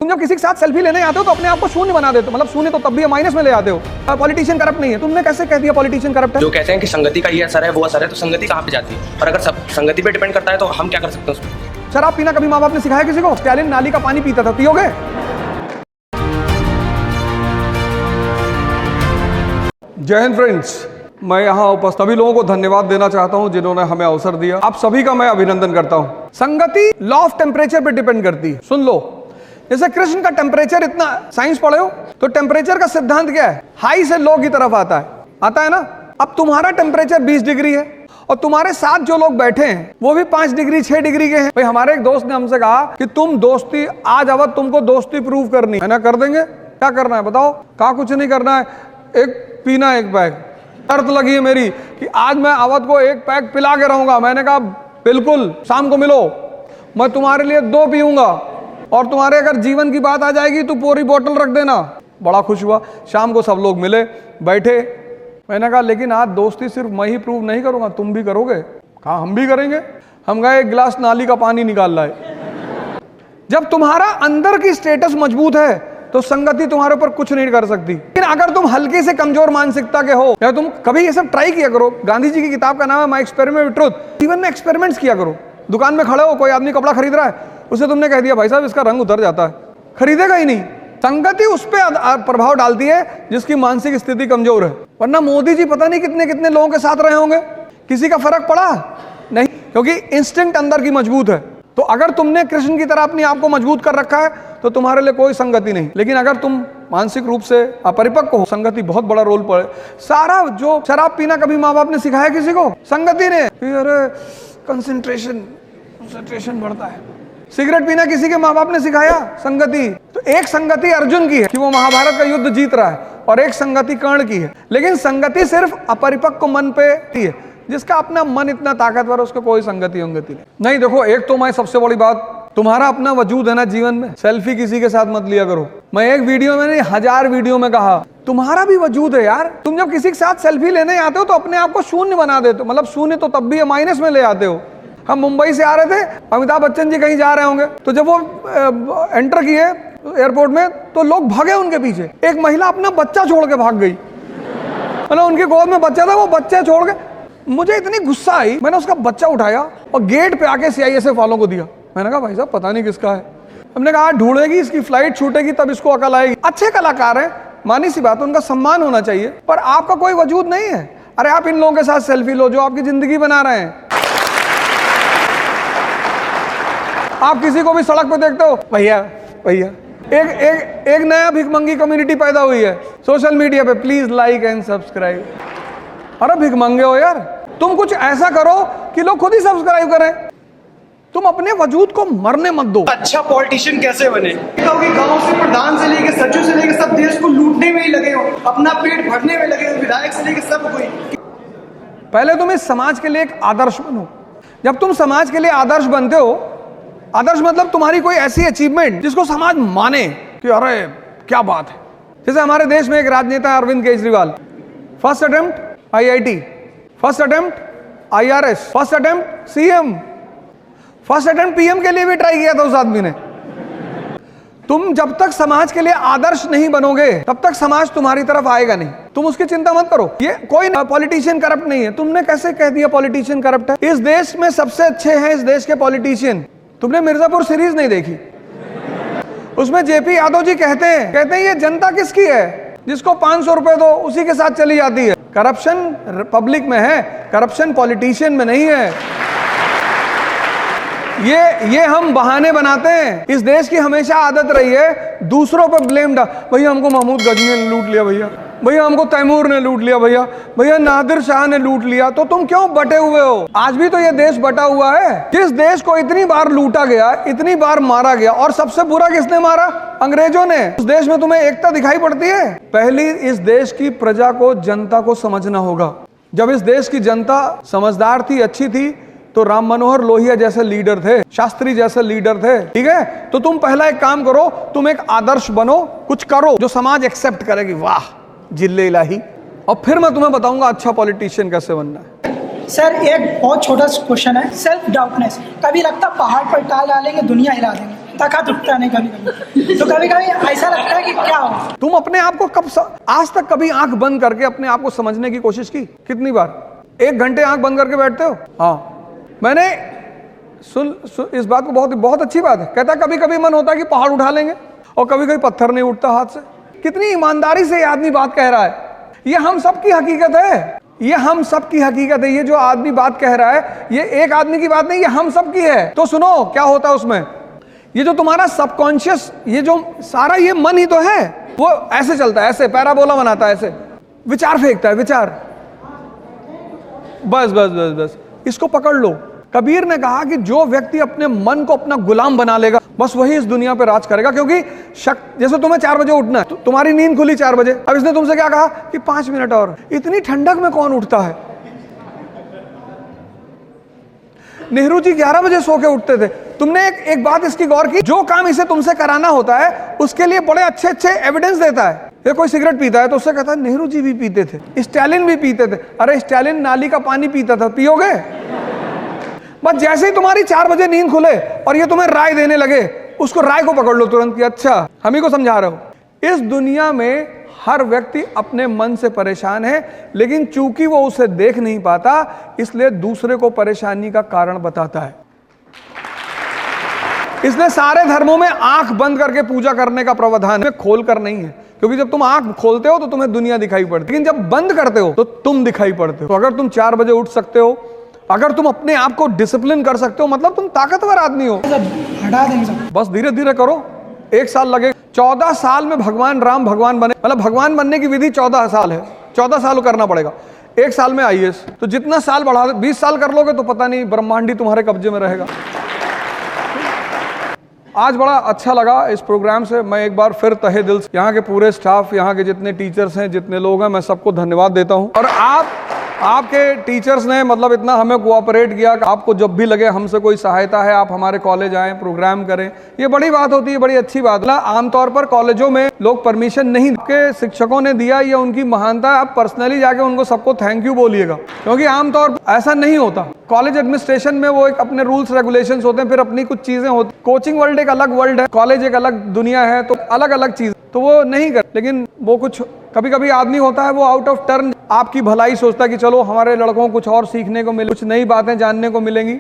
तुम जब किसी के साथ सेल्फी लेने आते हो तो अपने आप को शून्य बना देते हो, मतलब शून्य तो तब भी माइनस में ले आते हो। पॉलिटिशियन करप्ट नहीं है, तुमने कैसे कह दिया पॉलिटिशियन करप्ट है? जो कहते हैं कि संगति का ये असर है वो असर है, तो संगति कहाँ पे जाती है? और अगर सब संगति पे डिपेंड करता है तो हम क्या कर सकते हैं उसमें? शराब पीना कभी माँ बाप ने सिखाया किसी को? स्टैलिन नाली का पानी पीता था, पियोगे? जय हिंद फ्रेंड्स, मैं यहाँ उपस्थित सभी लोगों को धन्यवाद देना चाहता हूँ जिन्होंने हमें अवसर दिया। आप सभी का मैं अभिनंदन करता हूँ। संगति लॉ ऑफ टेम्परेचर पे डिपेंड करती है। सुन लो, जैसे कृष्ण का टेम्परेचर इतना, साइंस पढ़े हो तो टेम्परेचर का सिद्धांत क्या है? हाई से लो की तरफ आता है ना। अब तुम्हारा टेम्परेचर 20 डिग्री है और तुम्हारे साथ जो लोग बैठे हैं वो भी 5 डिग्री 6 डिग्री के हैं। भाई हमारे एक दोस्त ने हमसे कहा कि तुम दोस्ती आज अवध तुमको दोस्ती प्रूव करनी है ना, कर देंगे। क्या करना है बताओ? कहा कुछ नहीं करना है, एक पीना एक पैक। शर्त लगी है मेरी कि आज मैं अवध को एक पैक पिला के रहूंगा। मैंने कहा बिल्कुल, शाम को मिलो, मैं तुम्हारे लिए 2 पीऊंगा और तुम्हारे अगर जीवन की बात आ जाएगी तो पूरी बोतल रख देना। बड़ा खुश हुआ। शाम को सब लोग मिले, बैठे। मैंने कहा लेकिन आज दोस्ती सिर्फ मैं ही प्रूव नहीं करूंगा, तुम भी करोगे? कहा हम भी करेंगे। हम गए, एक गिलास नाली का पानी निकाल लाए। जब तुम्हारा अंदर की स्टेटस मजबूत है तो संगति तुम्हारे ऊपर कुछ नहीं कर सकती। लेकिन अगर तुम हल्के से कमजोर मानसिकता के हो, या तुम कभी ये सब ट्राई किया करो। गांधी जी की किताब का नाम है माय एक्सपेरिमेंट विद ट्रुथ। जीवन में एक्सपेरिमेंट्स किया करो। दुकान में खड़े हो, कोई आदमी कपड़ा खरीद रहा है, उसे तुमने कह दिया भाई साहब इसका रंग उतर जाता है, खरीदेगा ही नहीं। संगति उस पर प्रभाव डालती है जिसकी मानसिक स्थिति कमजोर है। वरना मोदी जी पता नहीं कितने कितने लोगों के साथ रहे होंगे, किसी का फर्क पड़ा नहीं, क्योंकि इंस्टिंक्ट अंदर की मजबूत है। तो अगर तुमने कृष्ण की तरह अपने आप को मजबूत कर रखा है तो तुम्हारे लिए कोई संगति नहीं। लेकिन अगर तुम मानसिक रूप से अपरिपक्व हो, संगति बहुत बड़ा रोल पड़े। सारा जो शराब पीना कभी माँ बाप ने सिखाया किसी को? संगति ने। अरे कंसंट्रेशन बढ़ता है। सिगरेट पीना किसी के माँ बाप ने सिखाया? संगति। तो एक संगति अर्जुन की है कि वो महाभारत का युद्ध जीत रहा है, और एक संगति कर्ण की है। लेकिन संगति सिर्फ अपरिपक्व मन पे है। जिसका अपना मन इतना ताकतवर है उसको कोई संगति नहीं। देखो, एक तो मैं सबसे बड़ी बात, तुम्हारा अपना वजूद है ना जीवन में। सेल्फी किसी के साथ मत लिया करो। मैं एक वीडियो में नहीं 1000 वीडियो में कहा, तुम्हारा भी वजूद है यार। तुम जब किसी के साथ सेल्फी लेने आते हो तो अपने आप को शून्य बना देते हो, मतलब शून्य तो तब भी माइनस में ले आते हो। हम मुंबई से आ रहे थे, अमिताभ बच्चन जी कहीं जा रहे होंगे, तो जब वो एंटर किए एयरपोर्ट में तो लोग भागे उनके पीछे। एक महिला अपना बच्चा छोड़ के भाग गई, मतलब उनके गोद में बच्चा था, वो बच्चा छोड़ के। मुझे इतनी गुस्सा आई, मैंने उसका बच्चा उठाया और गेट पे आके CISF वालों को दिया। मैंने कहा भाई साहब पता नहीं किसका है। हमने कहा ढूंढेगी, इसकी फ्लाइट छूटेगी तब इसको अकल आएगी। अच्छे कलाकार हैं, मानी सी बात है, उनका सम्मान होना चाहिए, पर आपका कोई वजूद नहीं है। अरे आप इन लोगों के साथ सेल्फी लो जो आपकी जिंदगी बना रहे हैं। आप किसी को भी सड़क पे देखते हो, भैया भैया। एक नया भिखमंगी कम्युनिटी पैदा हुई है सोशल मीडिया पे, प्लीज लाइक एंड सब्सक्राइब। अरे भिखमंगे हो यार, तुम कुछ ऐसा करो कि लोग खुद ही सब्सक्राइब करें। तुम अपने वजूद को मरने मत दो। अच्छा पॉलिटिशियन कैसे बने? गांव से प्रधान से लेके सचिव से लेके सब देश को लूटने में ही लगे हो, अपना पेट भरने में लगे हो, विधायक से लेके सब कोई। पहले तुम इस समाज के लिए एक आदर्श बनो। जब तुम समाज के लिए आदर्श बनते हो, आदर्श मतलब तुम्हारी कोई ऐसी अचीवमेंट जिसको समाज माने कि अरे क्या बात है। जैसे हमारे देश में एक राजनेता Arvind Kejriwal, first attempt IIT, first attempt IRS, first attempt CM, first attempt PM के लिए भी ट्राई किया था उस आदमी ने। तुम जब तक समाज के लिए आदर्श नहीं बनोगे तब तक समाज तुम्हारी तरफ आएगा नहीं। तुम उसकी चिंता मत करो। ये कोई पॉलिटिशियन करप्ट नहीं है। तुमने कैसे कह दिया पॉलिटिशियन करप्ट है? इस देश में सबसे अच्छे हैं इस देश के पॉलिटिशियन। तुमने मिर्जापुर सीरीज नहीं देखी? उसमें JP यादव जी कहते हैं ये जनता किसकी है? जिसको 500 रुपए दो उसी के साथ चली जाती है। करप्शन पब्लिक में है, करप्शन पॉलिटिशियन में नहीं है। ये हम बहाने बनाते हैं। इस देश की हमेशा आदत रही है दूसरों पर ब्लेम डाल। भैया हमको महमूद गजनी ने लूट लिया, भैया हमको तैमूर ने लूट लिया, भैया नादिर शाह ने लूट लिया। तो तुम क्यों बटे हुए हो? आज भी तो ये देश बटा हुआ है। जिस देश को इतनी बार लूटा गया, इतनी बार मारा गया, और सबसे बुरा किसने मारा? अंग्रेजों ने। उस देश में तुम्हें एकता दिखाई पड़ती है? पहली इस देश की प्रजा को, जनता को समझना होगा। जब इस देश की जनता समझदार थी, अच्छी थी, तो राम मनोहर लोहिया जैसे लीडर थे, शास्त्री जैसे लीडर थे। ठीक है, तो तुम पहला एक काम करो, तुम एक आदर्श बनो, कुछ करो जो समाज एक्सेप्ट करेगी। वाह जिल्ले इलाही। और फिर मैं तुम्हें बताऊंगा अच्छा पॉलिटिशियन कैसे बनना है। सर एक बहुत छोटा क्वेश्चन है, सेल्फ डाउटनेस। कभी लगता पहाड़ पर टाल डालेंगे दुनिया हिला देंगे, ताकत उठता नहीं कभी कभी, तो कभी कभी ऐसा लगता है कि क्या हो। तुम अपने आप को आज तक कभी आंख बंद करके अपने आप को समझने की कोशिश की? कितनी बार? 1 घंटे आंख बंद करके बैठते हो? हाँ, मैंने सुन इस बात को, बहुत अच्छी बात है। कहता कभी कभी मन होता है कि पहाड़ उठा लेंगे, और कभी कभी पत्थर नहीं उठता हाथ से। कितनी ईमानदारी से ये आदमी बात कह रहा है। ये हम सब की हकीकत है, ये हम सब की हकीकत है। ये जो आदमी बात कह रहा है, ये एक आदमी की बात नहीं, ये हम सब की है। तो सुनो क्या होता है उसमें। ये जो तुम्हारा सबकॉन्शियस, ये जो सारा ये मन ही तो है, वो ऐसे चलता है, ऐसे पैराबोला बनाता है, ऐसे विचार फेंकता है, विचार। बस बस बस बस इसको पकड़ लो। कबीर ने कहा कि जो व्यक्ति अपने मन को अपना गुलाम बना लेगा, बस वही इस दुनिया पे राज करेगा। क्योंकि जैसे तुम्हें 4 बजे उठना है, तुम्हारी नींद खुली 4 बजे, अब इसने तुमसे क्या कहा कि 5 मिनट और। इतनी ठंडक में कौन उठता है? नेहरू जी 11 बजे सो के उठते थे। तुमने एक बात इसकी गौर की, जो काम इसे तुमसे कराना होता है उसके लिए बड़े अच्छे अच्छे एविडेंस देता है। ये कोई सिगरेट पीता है तो उससे कहता है नेहरू जी भी पीते थे, स्टालिन भी पीते थे। अरे स्टालिन नाली का पानी पीता था, पियोगे? बस जैसे ही तुम्हारी 4 बजे नींद खुले और ये तुम्हें राय देने लगे, उसको राय को पकड़ लो तुरंत कि अच्छा हम ही को समझा रहे हो। इस दुनिया में हर व्यक्ति अपने मन से परेशान है, लेकिन चूंकि वो उसे देख नहीं पाता, इसलिए दूसरे को परेशानी का कारण बताता है। इसलिए सारे धर्मों में आंख बंद करके पूजा करने का प्रावधान है, खोल कर नहीं है। क्योंकि जब तुम आंख खोलते हो तो तुम्हें दुनिया दिखाई पड़ती है, लेकिन जब बंद करते हो तो तुम दिखाई पड़ते हो। तो अगर तुम 4 बजे उठ सकते हो, अगर तुम अपने आप को डिसिप्लिन कर सकते हो, मतलब तुम ताकतवर आदमी हो। हटा देंगे सब, बस धीरे धीरे करो। 1 साल लगे। 14 साल में भगवान राम भगवान बने, मतलब भगवान बनने की विधि 14 साल है। 14 साल करना पड़ेगा। 1 साल में IAS, तो जितना साल बढ़ा 20 साल कर लोगे तो पता नहीं ब्रह्मांडी तुम्हारे कब्जे में रहेगा। आज बड़ा अच्छा लगा इस प्रोग्राम से। मैं एक बार फिर तहे दिल से यहाँ के पूरे स्टाफ, यहाँ के जितने टीचर्स हैं, जितने लोग हैं, मैं सबको धन्यवाद देता हूँ। और आपके टीचर्स ने मतलब इतना हमें कोऑपरेट किया कि आपको जब भी लगे हमसे कोई सहायता है, आप हमारे कॉलेज आएँ, प्रोग्राम करें। ये बड़ी बात होती है, बड़ी अच्छी बात है। आमतौर पर कॉलेजों में लोग परमिशन नहीं के शिक्षकों ने दिया, ये उनकी महानता है। आप पर्सनली जाके उनको सबको थैंक यू बोलिएगा, क्योंकि आमतौर पर ऐसा नहीं होता। कॉलेज एडमिनिस्ट्रेशन में वो एक अपने रूल्स रेगुलेशंस होते हैं, फिर अपनी कुछ चीजें होती। कोचिंग वर्ल्ड एक अलग वर्ल्ड है, कॉलेज एक अलग दुनिया है, तो अलग अलग चीज तो वो नहीं कर। लेकिन वो कुछ कभी कभी आदमी होता है, वो आउट ऑफ टर्न आपकी भलाई सोचता है कि चलो हमारे लड़कों को कुछ और सीखने को मिले, कुछ नई बातें जानने को मिलेंगी।